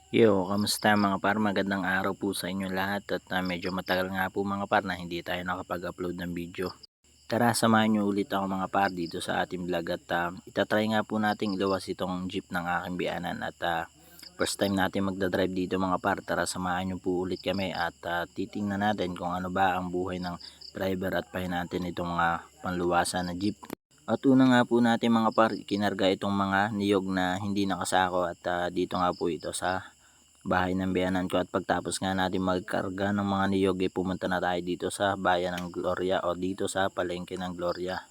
Yo, kamusta mga par? Magandang araw po sa inyo lahat at medyo matagal nga po mga par na hindi tayo nakapag-upload ng video. Tara, samahan nyo ulit ako mga par dito sa ating vlog at itatry nga po nating iluwas itong jeep ng aking biyanan at first time natin magdadrive dito mga par. Tara, samahan nyo po ulit kami at titingnan natin kung ano ba ang buhay ng driver at pahinantin itong mga panluwasan na jeep. At una nga po natin mga par, kinarga itong mga niyog na hindi nakasako at dito nga po ito sa bahay ng biyanan ko. At pagtapos nga natin magkarga ng mga niyog pumunta na tayo dito sa bayan ng Gloria o dito sa palengke ng Gloria.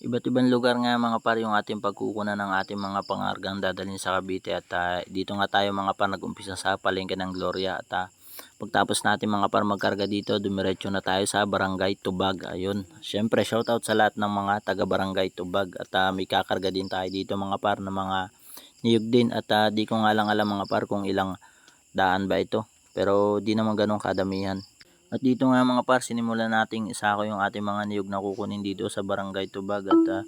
Iba't ibang lugar nga mga par yung ating pagkukunan ng ating mga pangargang dadalhin sa Cavite at dito nga tayo mga par nag-umpisa sa palengke ng Gloria at pagtapos natin mga par magkarga dito dumiretso na tayo sa Barangay Tubag. Ayun, syempre shoutout sa lahat ng mga taga Barangay Tubag at may kakarga din tayo dito mga par na mga niyog din at di ko nga lang alam mga par kung ilang daan ba ito, pero di naman ganun kadamihan. At dito nga mga par, sinimulan nating isako yung ating mga niyog na kukunin dito sa Barangay Tubag at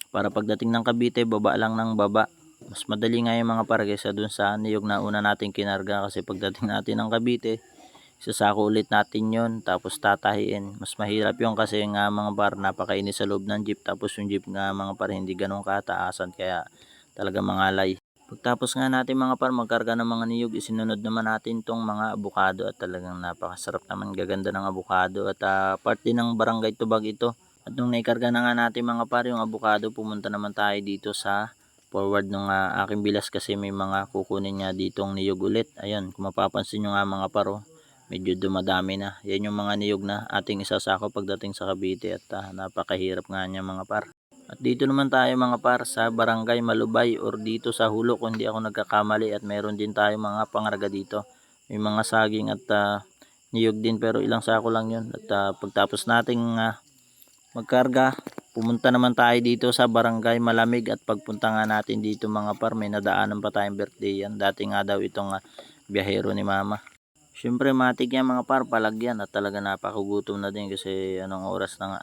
para pagdating ng Cavite, baba lang ng baba. Mas madali nga yung mga par kaysa dun sa niyog na una nating kinarga kasi pagdating natin ng Cavite, sasako ulit natin yon tapos tatahiin. Mas mahirap yung kasi nga mga par, napakainis sa loob ng jeep tapos yung jeep nga mga par hindi ganun kataasan kaya talaga mangalay. Pagtapos nga natin mga par magkarga ng mga niyog, isinunod naman natin tong mga abukado at talagang napakasarap naman, gaganda ng abukado at part din ng Barangay Tubag ito. At nung naikarga na nga natin mga par yung abukado, pumunta naman tayo dito sa forward ng aking bilas kasi may mga kukunin nga ditong niyog ulit. Ayun, kung mapapansin nyo nga mga par, medyo dumadami na. Yan yung mga niyog na ating isasako pagdating sa Cavite at napakahirap nga niya mga par. At dito naman tayo mga par sa Barangay Malubay or dito sa Hulo kung hindi ako nagkakamali at meron din tayo mga pangarga dito. May mga saging at niyog din pero ilang sako lang yun. At pagtapos nating magkarga, pumunta naman tayo dito sa Barangay Malamig at pagpunta nga natin dito mga par may nadaanan pa tayong birthday yan. Dati nga daw itong biyahero ni mama. Siyempre matik yan mga par, palagyan at talaga napakagutom na din kasi anong oras na nga.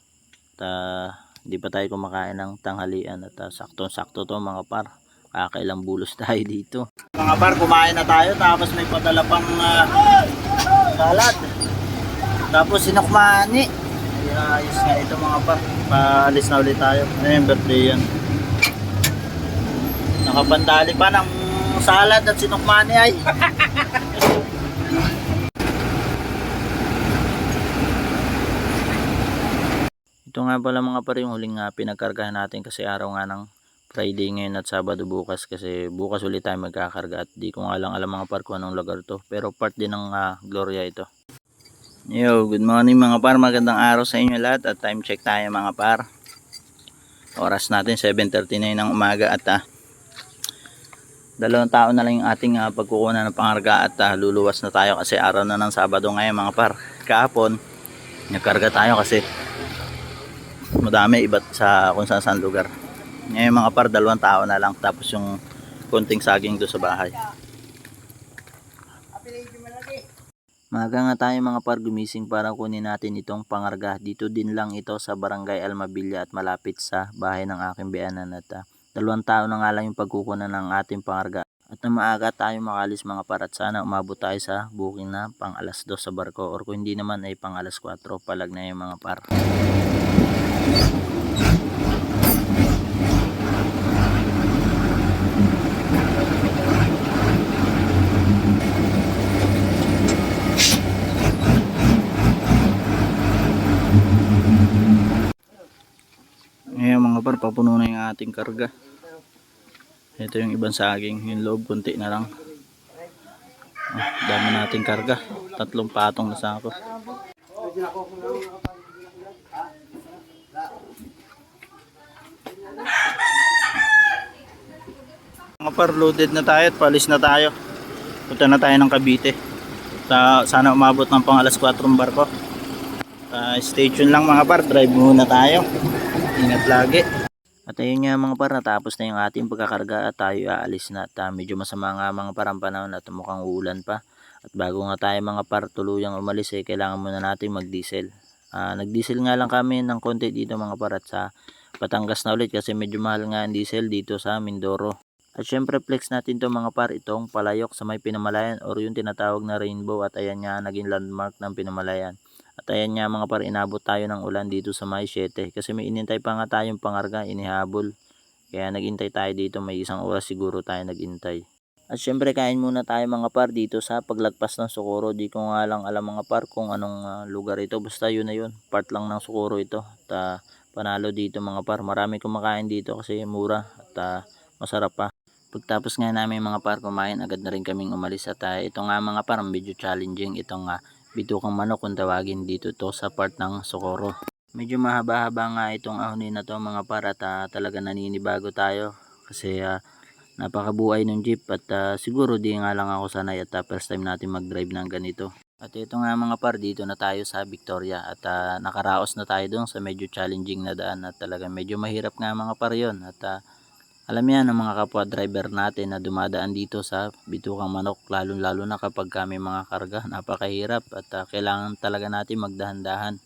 Hindi pa tayo kumakain ng tanghalian at saktong-sakto to mga par. Kakailang bulos tayo dito. Mga par, kumain na tayo tapos may padala pang salad. Tapos sinukmani. Ayos nga ito mga par. Paalis na ulit tayo. Ayun, birthday yan. Nakapandali pa ng salad at sinukmani ay. Ito nga pala mga par yung huling pinagkargahan natin kasi araw nga ng Friday ngayon at Sabado bukas kasi bukas ulit tayo magkakarga at di ko nga lang alam mga par kung anong lugar to pero part din ng Gloria ito. Yo, good morning mga par, magandang araw sa inyo lahat at time check tayo mga par. Oras natin 7:39 ng umaga at dalawang tao na lang yung ating pagkukunan ng pangarga at luluwas na tayo kasi araw na ng Sabado ngayon mga par. Kahapon nagkarga tayo kasi madami iba't sa kung saan lugar. Ngayon mga par, dalawang tao na lang tapos yung konting saging doon sa bahay. Maga nga tayo mga par gumising para kunin natin itong pangarga. Dito din lang ito sa Barangay Almabilla at malapit sa bahay ng aking biyanan at dalawang tao na nga lang yung pagkukunan ng ating pangarga. At na maaga tayo makalis mga par at sana umabot tayo sa booking na pang alas 2 sa barko or kung hindi naman ay pang alas 4 palag na yung mga par. Ngayon mga par, papuno na yung ating karga. Ito yung ibang saging, yung loob kunti na lang. Dami nating karga, 3 patong na sako. Mga par, loaded na tayo at palis na tayo. Punta na tayo ng Cavite. Sana umabot ng pang alas 4 ng barko. Stay tuned lang mga par, drive muna tayo. Ingat lagi. At ayun nga mga par, natapos na yung ating pagkakarga at tayo aalis na at medyo masama nga mga par ang panahon at mukhang uulan pa. At bago nga tayo mga par tuluyang umalis kailangan muna natin mag-diesel. Nag-diesel nga lang kami ng konti dito mga par at sa Batangas na ulit kasi medyo mahal nga ang diesel dito sa Mindoro. At syempre flex natin 'to mga par, itong palayok sa may Pinamalayan or yung tinatawag na rainbow, at ayan nga naging landmark ng Pinamalayan. At ayan nga mga par, inabot tayo ng ulan dito sa may 7 kasi may inintay pa nga tayong pangarga, inihabol. Kaya naghintay tayo dito, may 1 oras siguro tayo naghintay. At syempre kain muna tayo mga par dito sa paglagpas ng Socorro. Di ko nga lang alam mga par kung anong lugar ito. Basta yun na yun. Part lang ng Socorro ito. At panalo dito mga par. Marami kumakain dito kasi mura at masarap pa. Pagtapos nga namin mga par kumain, agad na rin kaming umalis. At ito nga mga par, medyo challenging itong bitukang manok kung tawagin dito to sa part ng Socorro. Medyo mahaba-haba nga itong ahonin na to mga par, at talaga naninibago tayo kasi napakabuhay ng jeep at siguro di nga lang ako sanay at first time natin mag-drive ng ganito. At ito nga mga par, dito na tayo sa Victoria at nakaraos na tayo doon sa medyo challenging na daan at talaga medyo mahirap nga mga par yun. At alam yan ng mga kapwa driver natin na dumadaan dito sa bitukang manok, lalo na kapag kami mga karga, napakahirap at kailangan talaga natin magdahan-dahan.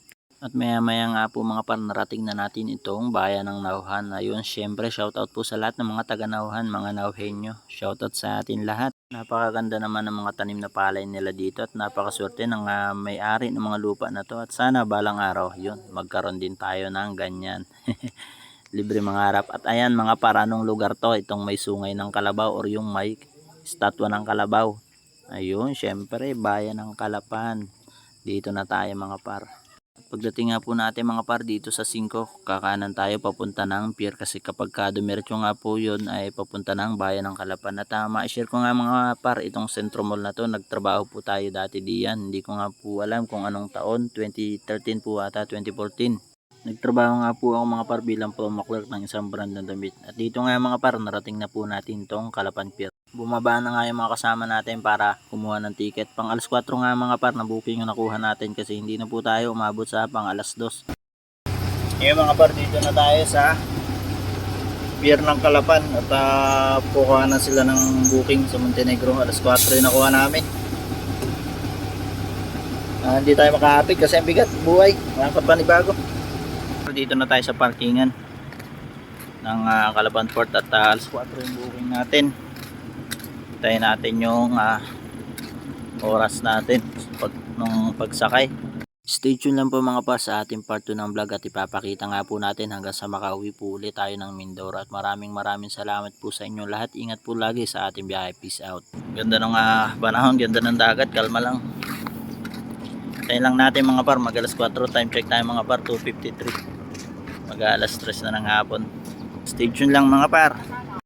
At maya maya nga po mga par, narating na natin itong bayan ng Nauhan. Ayun, syempre shoutout po sa lahat ng mga taga Nauhan, mga Nauhenyo. Shoutout sa atin lahat. Napakaganda naman ng mga tanim na palay nila dito at napakaswerte ng may-ari ng mga lupa na to. At sana balang araw, yun, magkaroon din tayo ng ganyan. Libre mangarap. At ayan mga par, anong lugar to? Itong may sungay ng kalabaw or yung may statwa ng kalabaw. Ayun, syempre bayan ng Kalapan. Dito na tayo mga par. Pagdating nga po natin mga par dito sa 5, kakanan tayo papunta ng pier kasi kapag dumiretso nga po yun ay papunta ng bayan ng Kalapan. At ma-share ko nga mga par, itong Centro Mall na to, nagtrabaho po tayo dati diyan. Hindi ko nga po alam kung anong taon, 2013 po ata, 2014. Nagtrabaho nga po ako mga par bilang promo clerk ng isang brand ng damit. At dito nga mga par, narating na po natin tong Kalapan Pier. Bumaba na nga yung mga kasama natin para kumuha ng ticket. Pang alas 4 nga mga par na booking yung nakuha natin kasi hindi na po tayo umabot sa pang alas 2. Ngayon mga par, dito na tayo sa Pier ng Kalapan at kukuha na sila ng booking sa Montenegro. Alas 4 yung nakuha namin. Hindi tayo makahapig kasi ang bigat, buhay, walang kapanibago. Dito na tayo sa parkingan ng Kalapan Port at alas 4 yung booking natin. Hintayin natin yung oras natin nung pagsakay. Stay tuned lang po mga par sa ating part 2 ng vlog at ipapakita nga po natin hanggang sa makauwi po ulit tayo ng Mindoro. At maraming salamat po sa inyo lahat. Ingat po lagi sa ating biyahe. Peace out. Ganda ng panahon, ganda ng dagat, kalma lang. Hintayin lang natin mga par, mag alas 4, time check tayo mga par, 2:53. Mag alas 3 na ng hapon. Stay tuned lang mga par.